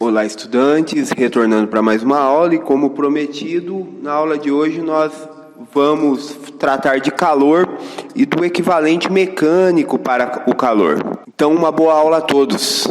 Olá, estudantes, retornando para mais uma aula e, como prometido, na aula de hoje nós vamos tratar de calor e do equivalente mecânico para o calor. Então, uma boa aula a todos.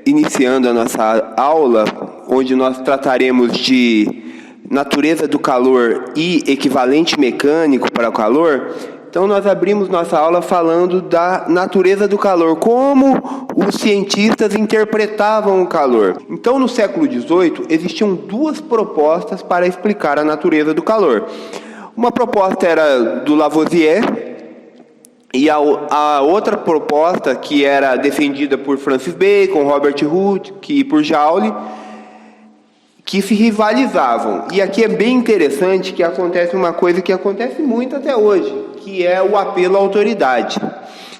Iniciando a nossa aula, onde nós trataremos de natureza do calor e equivalente mecânico para o calor. Então nós abrimos nossa aula falando da natureza do calor, como os cientistas interpretavam o calor. Então no século XVIII existiam duas propostas para explicar a natureza do calor. Uma proposta era do Lavoisier, e a outra proposta, que era defendida por Francis Bacon, Robert Hooke e por Joule, que se rivalizavam. E aqui é bem interessante que acontece uma coisa que acontece muito até hoje, que é o apelo à autoridade.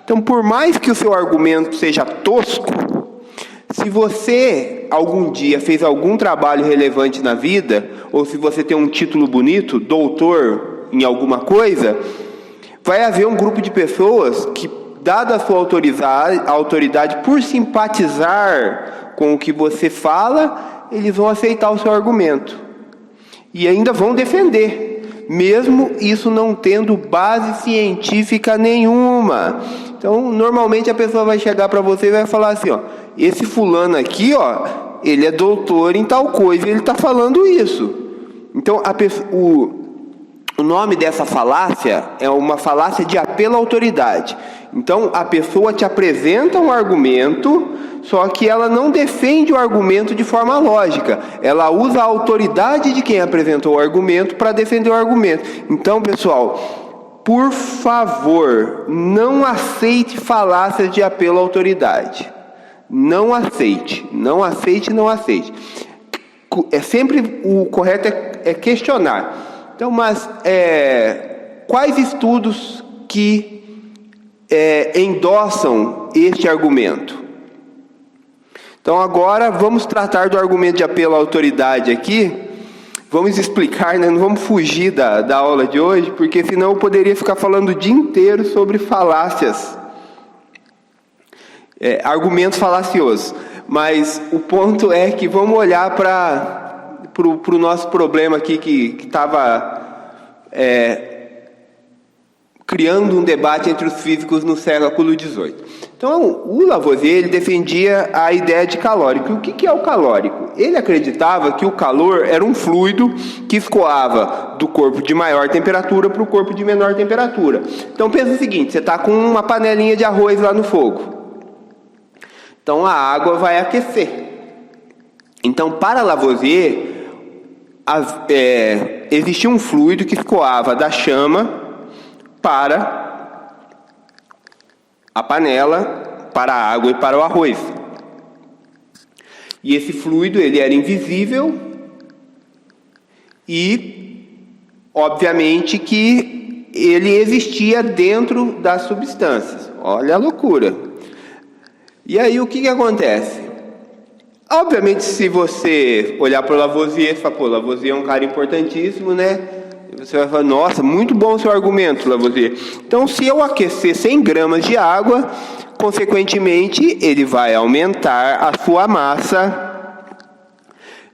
Então, por mais que o seu argumento seja tosco, se você algum dia fez algum trabalho relevante na vida, ou se você tem um título bonito, doutor em alguma coisa, vai haver um grupo de pessoas que, dada a sua autoridade, por simpatizar com o que você fala, eles vão aceitar o seu argumento. E ainda vão defender, mesmo isso não tendo base científica nenhuma. Então, normalmente a pessoa vai chegar para você e vai falar assim, ó, esse fulano aqui, ó, ele é doutor em tal coisa e ele está falando isso. Então, o nome dessa falácia é uma falácia de apelo à autoridade. Então, a pessoa te apresenta um argumento, só que ela não defende o argumento de forma lógica. Ela usa a autoridade de quem apresentou o argumento para defender o argumento. Então, pessoal, por favor, não aceite falácias de apelo à autoridade. Não aceite, não aceite, não aceite. O correto é questionar. Então, mas quais estudos que endossam este argumento? Então, agora vamos tratar do argumento de apelo à autoridade aqui. Vamos explicar, né? Não vamos fugir da aula de hoje, porque senão eu poderia ficar falando o dia inteiro sobre falácias, argumentos falaciosos. Mas o ponto é que vamos olhar para o nosso problema aqui que estava criando um debate entre os físicos no século XVIII. Então, o Lavoisier ele defendia a ideia de calórico. O que é o calórico? Ele acreditava que o calor era um fluido que escoava do corpo de maior temperatura para o corpo de menor temperatura. Então, pensa o seguinte, você está com uma panelinha de arroz lá no fogo. Então, a água vai aquecer. Então, para Lavoisier, existia um fluido que escoava da chama para a panela, para a água e para o arroz. E esse fluido ele era invisível e, obviamente, que ele existia dentro das substâncias. Olha a loucura. E aí o que acontece? Obviamente, se você olhar para o Lavoisier, você fala, pô, Lavoisier é um cara importantíssimo, né? E você vai falar, nossa, muito bom o seu argumento, Lavoisier. Então, se eu aquecer 100 gramas de água, consequentemente, ele vai aumentar a sua massa,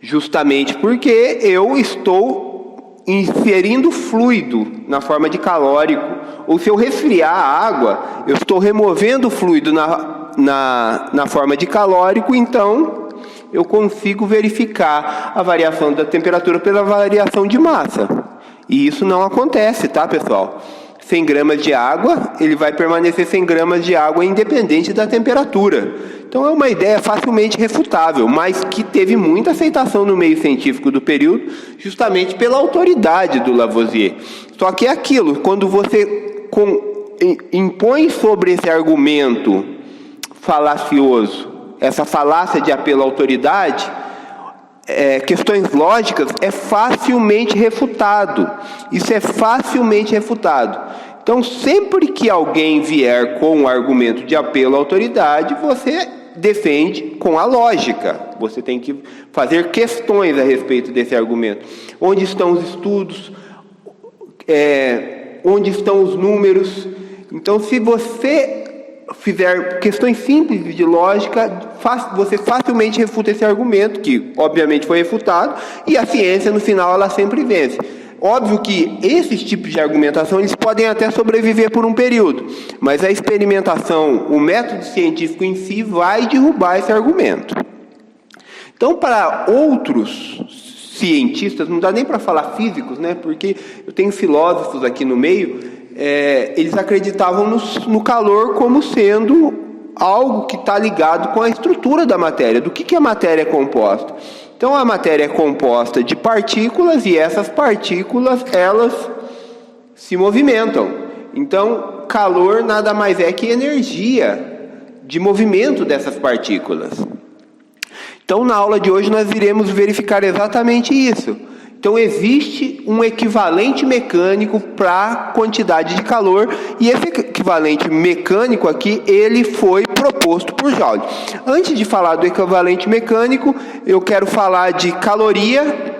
justamente porque eu estou inserindo fluido na forma de calórico. Ou se eu resfriar a água, eu estou removendo o fluido na forma de calórico, então eu consigo verificar a variação da temperatura pela variação de massa. E isso não acontece, tá, pessoal? 100 gramas de água, ele vai permanecer 100 gramas de água independente da temperatura. Então é uma ideia facilmente refutável, mas que teve muita aceitação no meio científico do período, justamente pela autoridade do Lavoisier. Só que é aquilo, quando você impõe sobre esse argumento falacioso, essa falácia de apelo à autoridade, questões lógicas é facilmente refutado. Isso é facilmente refutado. Então, sempre que alguém vier com um argumento de apelo à autoridade, você defende com a lógica. Você tem que fazer questões a respeito desse argumento. Onde estão os estudos? Onde estão os números? Então, se você fizer questões simples de lógica, você facilmente refuta esse argumento, que obviamente foi refutado, e a ciência, no final, ela sempre vence. Óbvio que esses tipos de argumentação, eles podem até sobreviver por um período, mas a experimentação, o método científico em si, vai derrubar esse argumento. Então, para outros cientistas, não dá nem para falar físicos, né? Porque eu tenho filósofos aqui no meio, eles acreditavam no calor como sendo algo que está ligado com a estrutura da matéria. Do que a matéria é composta? Então, a matéria é composta de partículas e essas partículas, elas se movimentam. Então, calor nada mais é que energia de movimento dessas partículas. Então, na aula de hoje, nós iremos verificar exatamente isso. Então, existe um equivalente mecânico para a quantidade de calor, e esse equivalente mecânico aqui, ele foi proposto por Joule. Antes de falar do equivalente mecânico, eu quero falar de caloria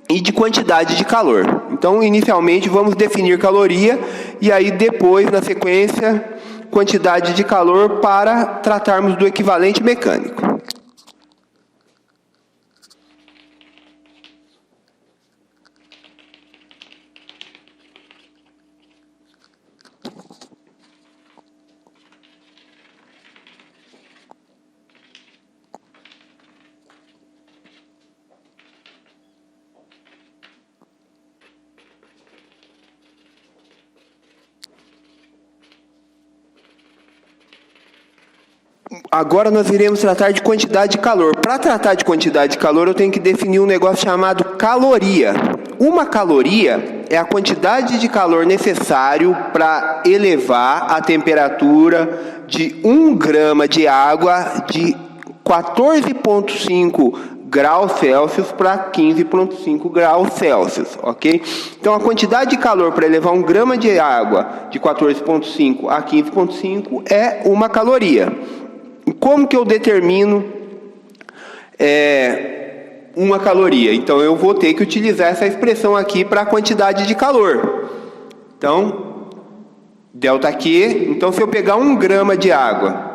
e de quantidade de calor. Então, inicialmente, vamos definir caloria, e aí depois, na sequência, quantidade de calor para tratarmos do equivalente mecânico. Agora nós iremos tratar de quantidade de calor. Para tratar de quantidade de calor, eu tenho que definir um negócio chamado caloria. Uma caloria é a quantidade de calor necessário para elevar a temperatura de 1 grama de água de 14,5 graus Celsius para 15,5 graus Celsius, ok? Então, a quantidade de calor para elevar 1 grama de água de 14,5 a 15,5 é uma caloria. Como que eu determino uma caloria? Então, eu vou ter que utilizar essa expressão aqui para a quantidade de calor. Então, ΔQ. Então, se eu pegar 1 grama de água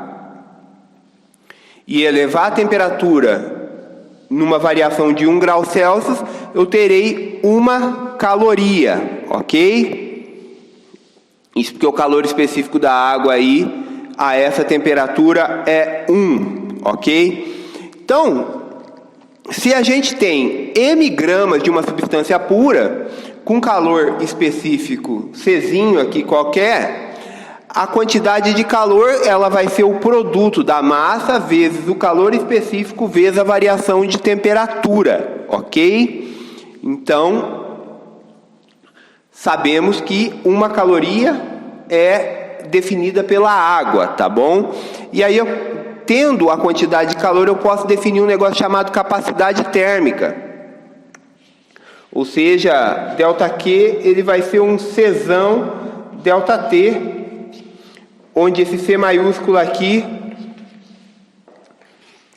e elevar a temperatura numa variação de 1 grau Celsius, eu terei uma caloria, ok? Isso porque o calor específico da água aí, a essa temperatura é 1, ok? Então, se a gente tem m gramas de uma substância pura, com calor específico Czinho aqui qualquer, a quantidade de calor ela vai ser o produto da massa vezes o calor específico vezes a variação de temperatura, ok? Então, sabemos que uma caloria é definida pela água, tá bom? E aí, tendo a quantidade de calor, eu posso definir um negócio chamado capacidade térmica. Ou seja, ΔQ, ele vai ser um Czão ΔT, onde esse C maiúsculo aqui,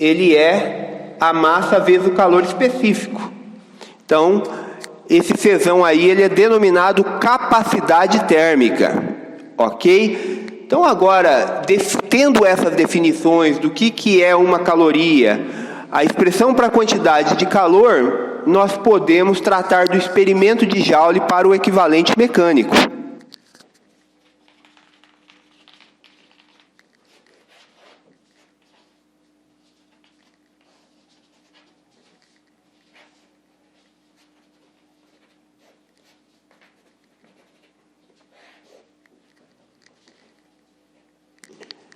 ele é a massa vezes o calor específico. Então, esse Czão aí, ele é denominado capacidade térmica. Ok? Então agora, tendo essas definições do que é uma caloria, a expressão para a quantidade de calor, nós podemos tratar do experimento de Joule para o equivalente mecânico.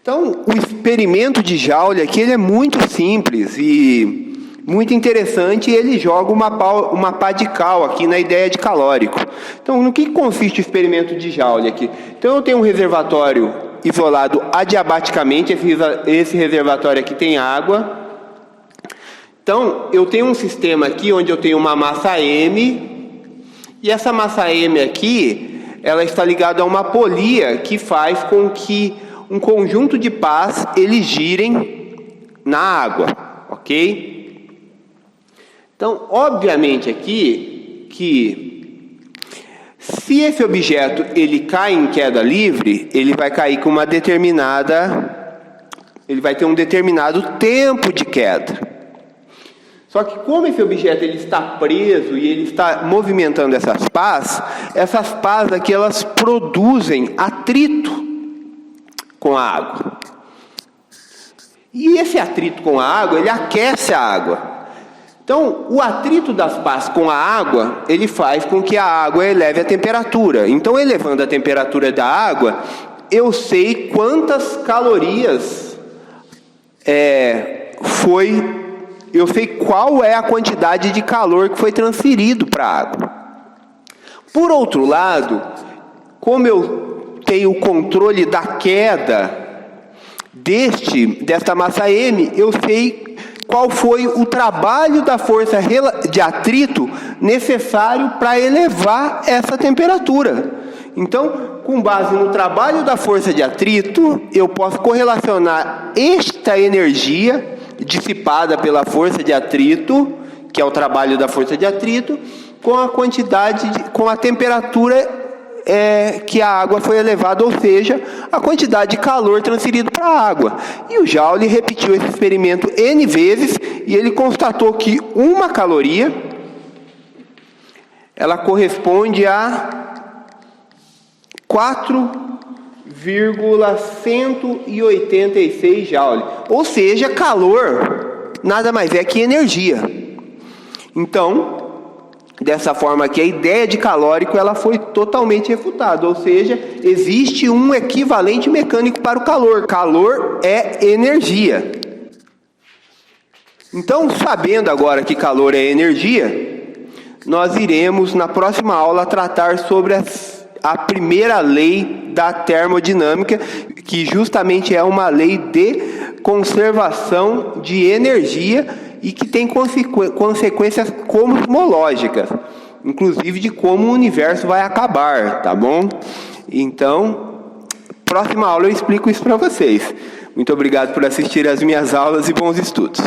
Então, o experimento de Joule aqui, ele é muito simples e muito interessante, e ele joga uma pá de cal aqui na ideia de calórico. Então, no que consiste o experimento de Joule aqui? Então, eu tenho um reservatório isolado adiabaticamente, esse reservatório aqui tem água, Então, eu tenho um sistema aqui onde eu tenho uma massa M, e essa massa M aqui, ela está ligada a uma polia que faz com que um conjunto de pás eles girem na água, ok? Então, obviamente aqui que se esse objeto ele cai em queda livre, ele vai cair com uma determinada, ele vai ter um determinado tempo de queda. Só que como esse objeto ele está preso e ele está movimentando essas pás aqui elas produzem atrito com a água. E esse atrito com a água, ele aquece a água. Então, o atrito das pás com a água, ele faz com que a água eleve a temperatura. Então, elevando a temperatura da água, eu sei quantas calorias eu sei qual é a quantidade de calor que foi transferido para a água. Por outro lado, como eu tenho o controle da queda desta massa M, eu sei qual foi o trabalho da força de atrito necessário para elevar essa temperatura. Então, com base no trabalho da força de atrito, eu posso correlacionar esta energia dissipada pela força de atrito, que é o trabalho da força de atrito, com a quantidade, com a temperatura que a água foi elevada, ou seja, a quantidade de calor transferido para a água. E o Joule repetiu esse experimento N vezes e ele constatou que uma caloria ela corresponde a 4,186 Joule. Ou seja, calor nada mais é que energia. Então, dessa forma aqui, a ideia de calórico ela foi totalmente refutada, ou seja, existe um equivalente mecânico para o calor. Calor é energia. Então, sabendo agora que calor é energia, nós iremos na próxima aula tratar sobre a primeira lei da termodinâmica, que justamente é uma lei de conservação de energia e que tem consequências cosmológicas, inclusive de como o universo vai acabar, tá bom? Então, próxima aula eu explico isso para vocês. Muito obrigado por assistir às minhas aulas e bons estudos.